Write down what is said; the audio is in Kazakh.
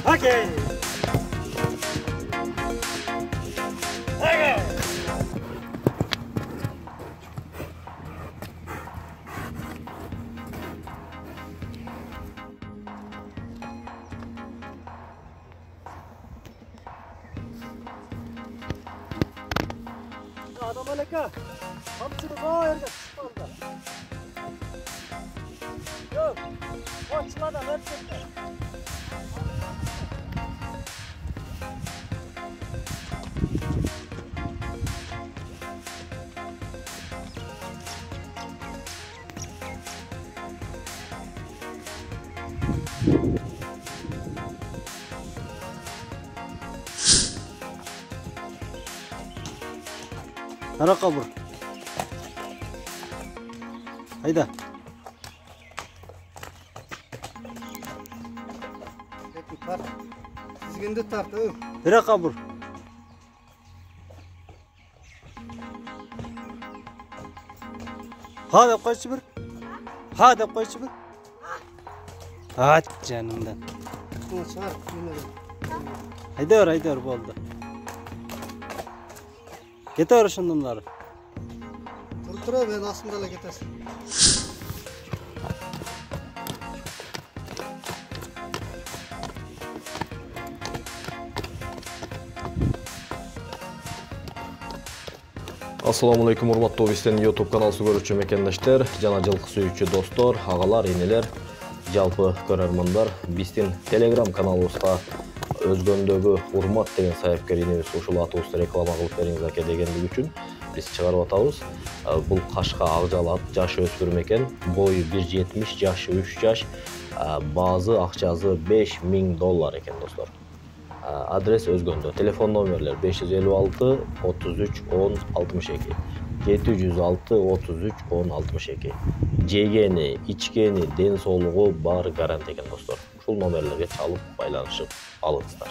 Окей. Окей. Adam alaka. Hamsını daha erge çıkmalılar. Yok. Koçmadan hepsinde. Ana kabur. Hayda. Bak. Dizginde tartı. Bire kabur. Ha dep koyçu bir. Ha dep koyçu bir. At canımdan. Bunu çağır. Hayda boldu. Getir şundanları. Dur ben aslında la getirsin. Assalamu alaikum урматтуу Вестен YouTube каналсы көрүүчү мекендештер, жана жылкы сүйүүчү достор, агалар, энелер, жалпы көрөрмандар, биздин Telegram каналыбызга өзгөндөгү урмат деген сайыпкеринибиз ушул атыбызды реклама кылып бериңиз аке дегендиги үчүн биз чыгарып атабыз. Бул Кашка Акжал ат, жашы өспүрүм экен, бою 1.70, жашы 3 жаш, баазы акчасы $5000 экен достор. Adres Özgöndü. Telefon номерлер 556 33 10 62 706 33 10 62. Жегени, ичкени, ден соолугу бар гарант экен достор. Ушул номерлерге чалып байланышып алыңыздар.